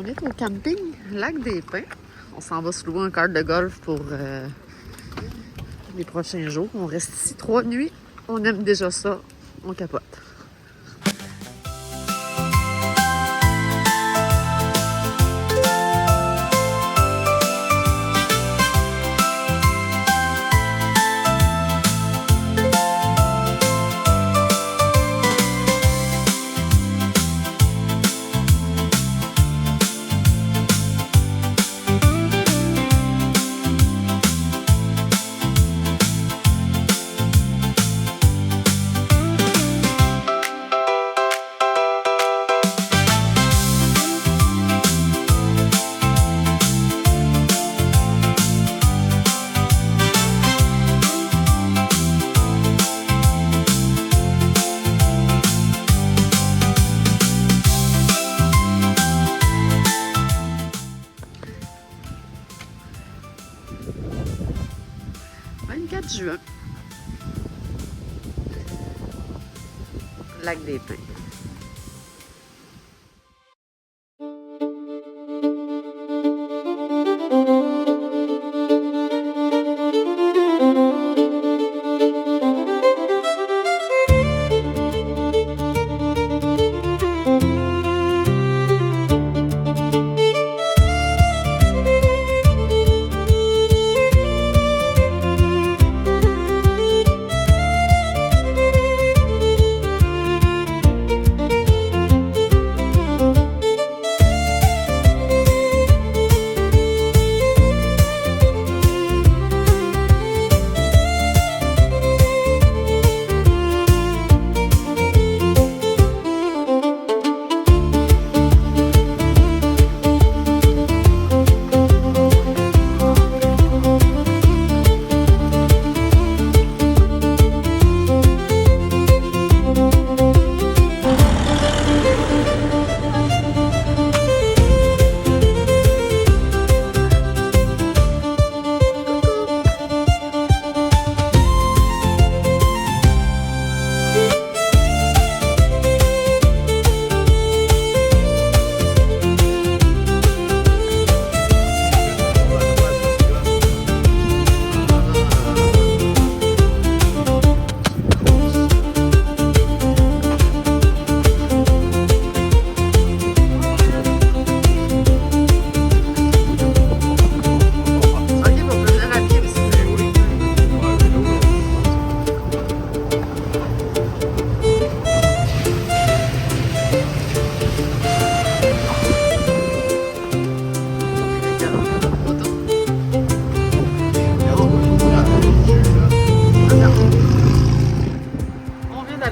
On est au camping Lac des Pins. On s'en va se louer un kart de golf pour les prochains jours. On reste ici 3 nuits. On aime déjà ça. On capote. Juin. Lac des Pins.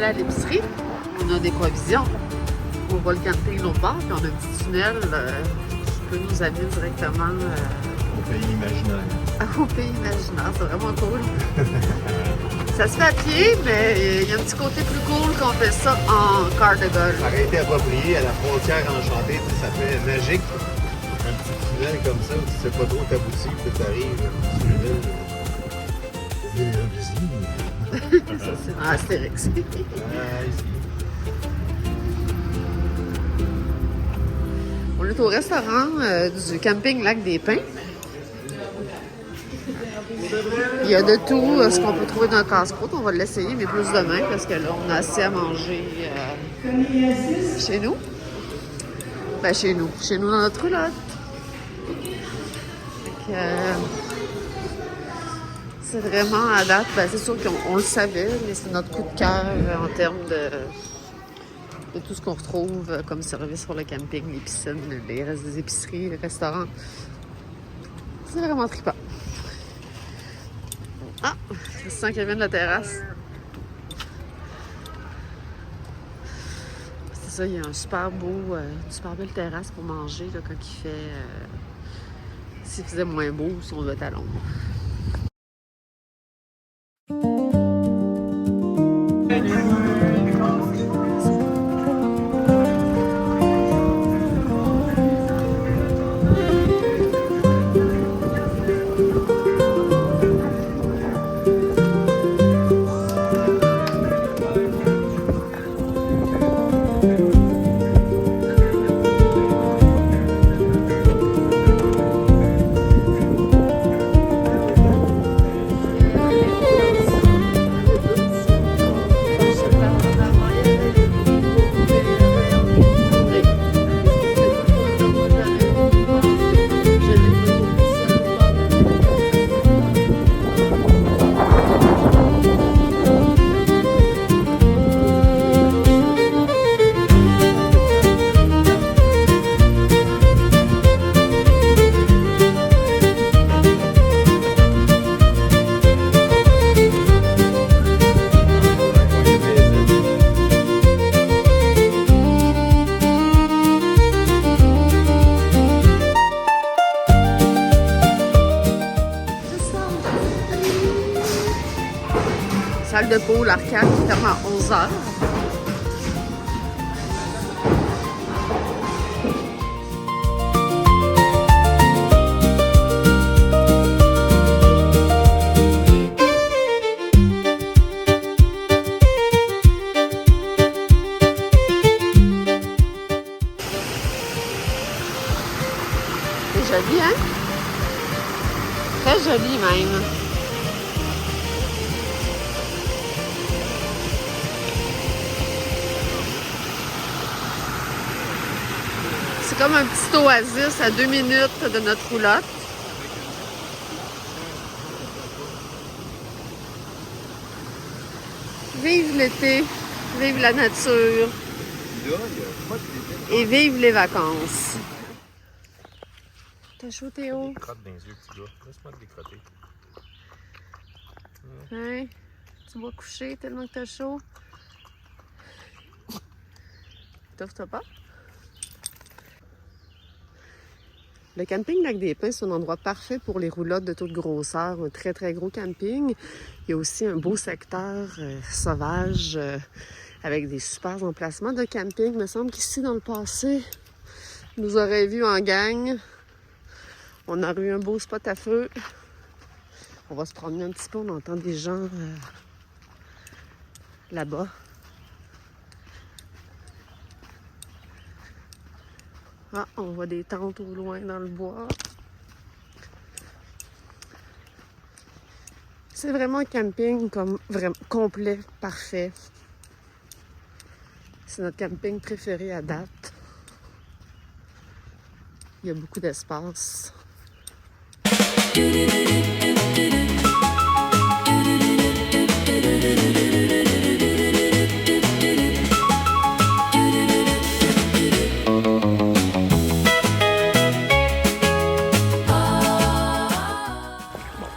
À l'épicerie, on a des provisions. On voit le camping l'autre bord, puis on a un petit tunnel qui peut nous amener directement au pays imaginaire. Au pays imaginaire, c'est vraiment cool. Ça se fait à pied, mais il y a un petit côté plus cool qu'on fait ça en car de golf. Ça aurait été approprié à la frontière enchantée, ça fait magique. Un petit tunnel comme ça, où tu sais pas trop t'aboutir, puis t'arrives, un petit tunnel. Ça, c'est dans Astérix. On est au restaurant du camping Lac des Pins. Il y a de tout ce qu'on peut trouver dans le casse-croûte. On va l'essayer, mais plus demain, parce que là, on a assez à manger chez nous. Ben, chez nous dans notre roulotte. C'est vraiment à date, ben c'est sûr qu'on le savait, mais c'est notre coup de cœur en termes de tout ce qu'on retrouve comme service pour le camping, les piscines, les restes des épiceries, les restaurants. C'est vraiment trippant. Ah! Christian qui vient de la terrasse. C'est ça, il y a une super belle terrasse pour manger là, quand il fait... s'il faisait moins beau, si on veut être à l'ombre. salle de pool, l'arcade qui ferme à 11h. C'est joli, hein? Très joli même. C'est comme un petit oasis à 2 minutes de notre roulotte. Vive l'été, vive la nature et vive les vacances. T'as chaud, Théo? Crotte dans les yeux, petit gars. Laisse-moi te décrotter. Hein? Tu vas coucher tellement que t'as chaud? T'offres-toi pas? Le camping Lac des Pins, c'est un endroit parfait pour les roulottes de toute grosseur. Un très, très gros camping. Il y a aussi un beau secteur sauvage avec des super emplacements de camping. Il me semble qu'ici, dans le passé, on nous aurait vus en gang. On aurait eu un beau spot à feu. On va se promener un petit peu. On entend des gens là-bas. Ah, on voit des tentes au loin dans le bois. C'est vraiment un camping comme vraiment complet, parfait. C'est notre camping préféré à date. Il y a beaucoup d'espace.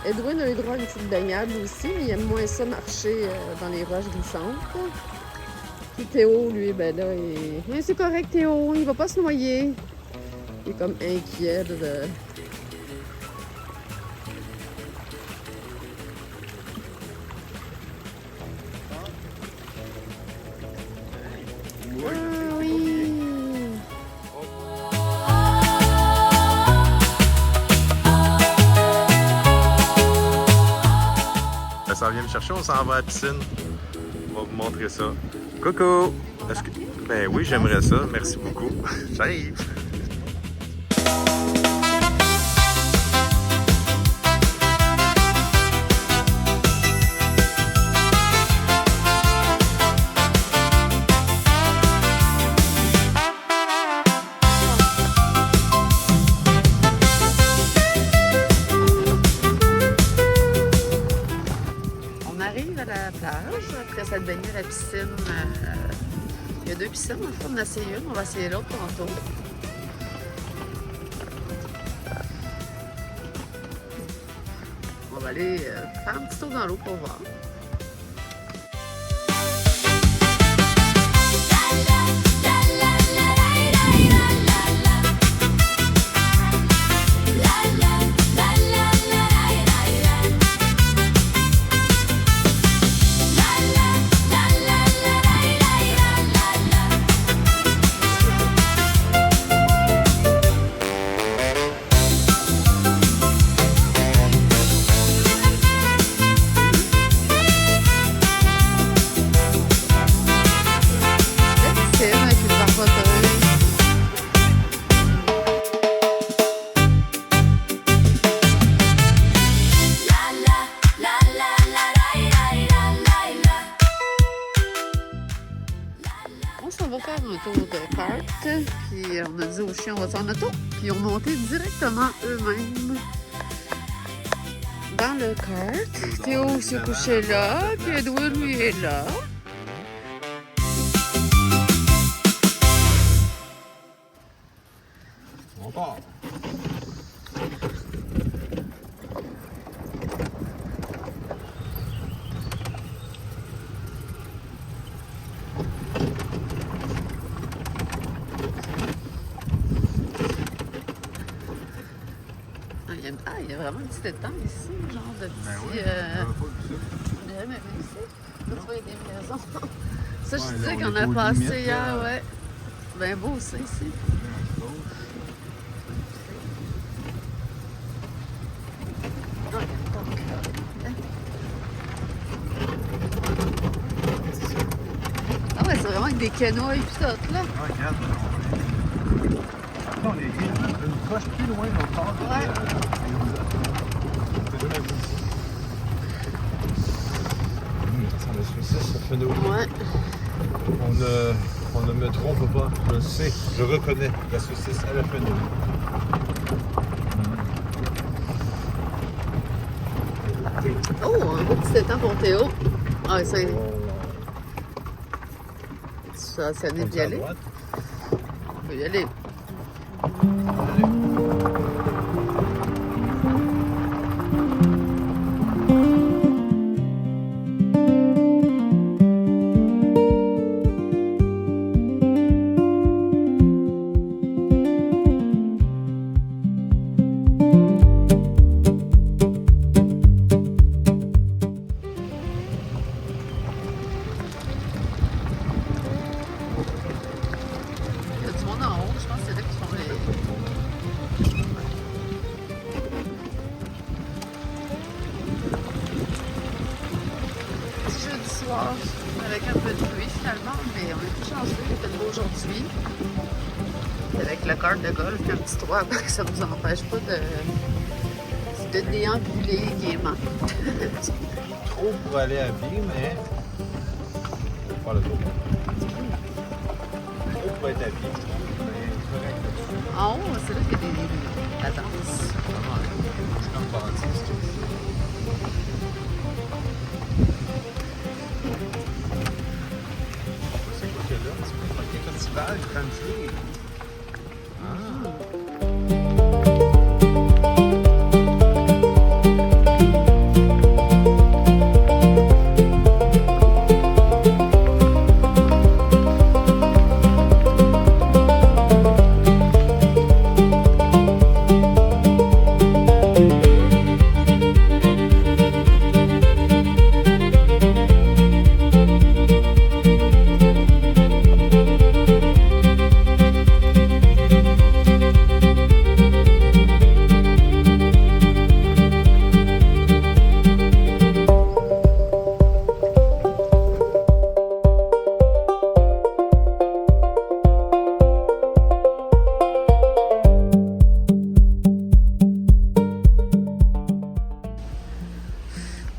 Edwin a eu droit à une petite baignade aussi, mais il aime moins ça marcher dans les roches glissantes. Puis Théo, lui, ben là, c'est correct Théo, il va pas se noyer. Il est comme inquiet de... Ah oui! Ça vient me chercher, on s'en va à la piscine. On va vous montrer ça. Coucou! Est-ce que... Ben oui, j'aimerais ça. Merci beaucoup. J'arrive! Après s'être baigné à la piscine, il y a 2 piscines, on en a essayé une, on va essayer l'autre tantôt. On va aller faire un petit tour dans l'eau pour voir. On va faire un tour de kart, puis on a dit aux chiens on va faire en auto, puis ils ont monté directement eux-mêmes dans le kart. Théo s'est couché là, puis Edwin lui est là. On part! il y a vraiment un petit étang ici, genre de petit... Ben oui, on n'a pas vu ça. On n'a jamais vu ici. Là, tu vois, il y a des maisons. Ça, je Ouais, disais là, qu'on on est a aux passé limites, hier, là. ouais. Ben beau, ça, ici. Ah, il y a une porte, là. Ah ouais, c'est vraiment avec des canoës et puis tout, là. Ah, regarde, on est une coche plus loin de notre part. Ouais. Ça me suit ça fait nous. Ouais. On ne me trompe pas. Je sais, je reconnais la saucisse à la fenouil. Oh, un beau petit étang pour Théo. Ah, ça, ça n'est d'y aller. On peut y aller. Il y a du monde en haut, je pense que c'est là qu'ils font les... Petit jeudi soir, avec un peu de pluie finalement, mais on est tout chanceux, il fait beau aujourd'hui. Avec le cart de golf, un petit toit, ça ne nous empêche pas de déambuler gaiement. Trop pour aller à pied, mais on va faire le tour. Trop pour être à pied, je trouve, mais correct là-dessus. En haut, c'est là qu'il y a la danse. Vraiment, je suis comme baptiste. C'est quoi que là? C'est un festival country.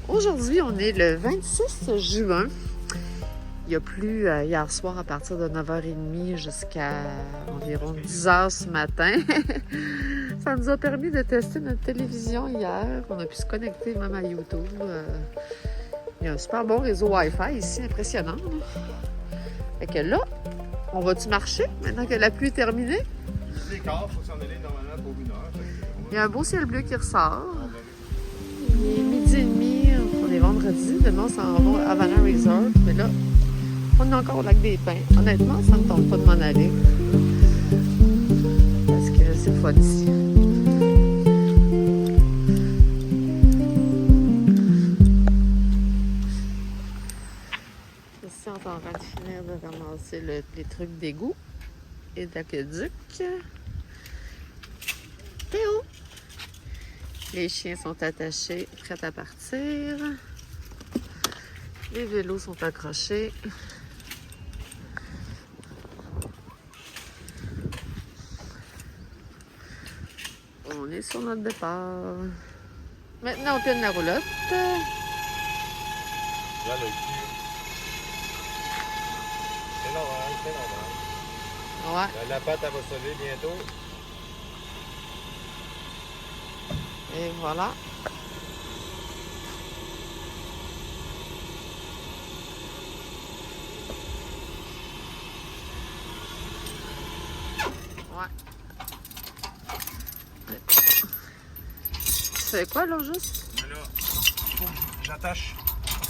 Aujourd'hui, on est le 26 juin. Il a plu hier soir à partir de 9h30 jusqu'à environ 10h ce matin. Ça nous a permis de tester notre télévision hier. On a pu se connecter même à YouTube. Il y a un super bon réseau Wi-Fi ici, impressionnant. Fait que là, on va-tu marcher maintenant que la pluie est terminée? Il faut s'en aller normalement pour 1 heure. Il y a un beau ciel bleu qui ressort. Il est midi et demi, on est vendredi. Demain, on s'en va à Havana Resort. Mais là, on est encore au lac des Pins. Honnêtement, ça ne me tente pas de m'en aller. Parce que c'est le fun ici. Ici, on est en train de finir de ramasser les trucs d'égout et d'aqueduc. Théo! Les chiens sont attachés, prêts à partir. Les vélos sont accrochés. On est sur notre départ. Maintenant, on tourne la roulotte. Là, le cul. C'est normal, c'est normal. Ouais. La pâte, elle va se lever bientôt. Et voilà. Ouais. Tu fais quoi là juste? Là, j'attache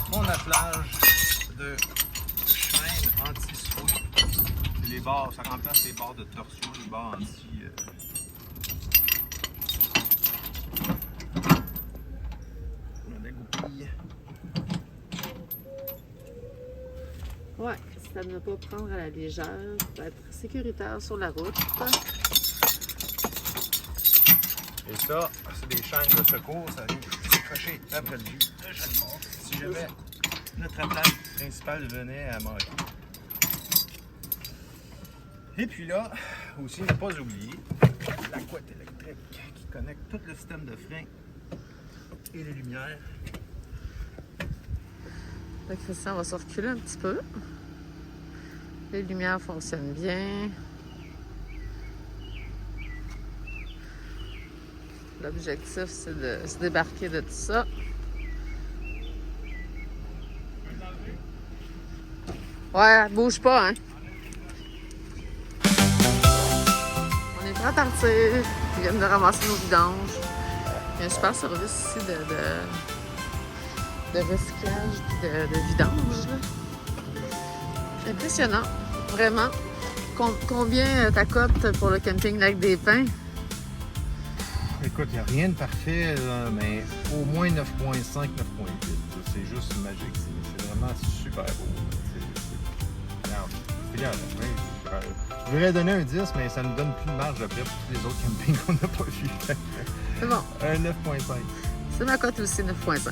mon attelage de chaîne anti-swing. C'est les barres, ça remplace les barres de torsion, les barres anti... c'est à ne pas prendre à la légère pour être sécuritaire sur la route. Et ça, c'est des chaînes de secours, ça vient s'accrocher après le jus. Si jamais notre attelage principal venait à manquer. Et puis là, aussi ne pas oublier la couette électrique qui connecte tout le système de frein et les lumières. Là, Christian va se reculer un petit peu. Les lumières fonctionnent bien. L'objectif, c'est de se débarquer de tout ça. Ouais, bouge pas, hein? On est prêt à partir. Ils viennent de ramasser nos vidanges. Il y a un super service ici de recyclage et de vidange. Là. Impressionnant, vraiment. Combien ta cote pour le camping Lac des Pins? Écoute, il n'y a rien de parfait, là, mais au moins 9.5, 9.8. C'est juste magique. C'est vraiment super beau. Regarde, je voudrais donner un 10, mais ça nous donne plus de marge après pour tous les autres campings qu'on n'a pas vus. C'est bon. Un 9.5. C'est ma cote aussi, 9.5.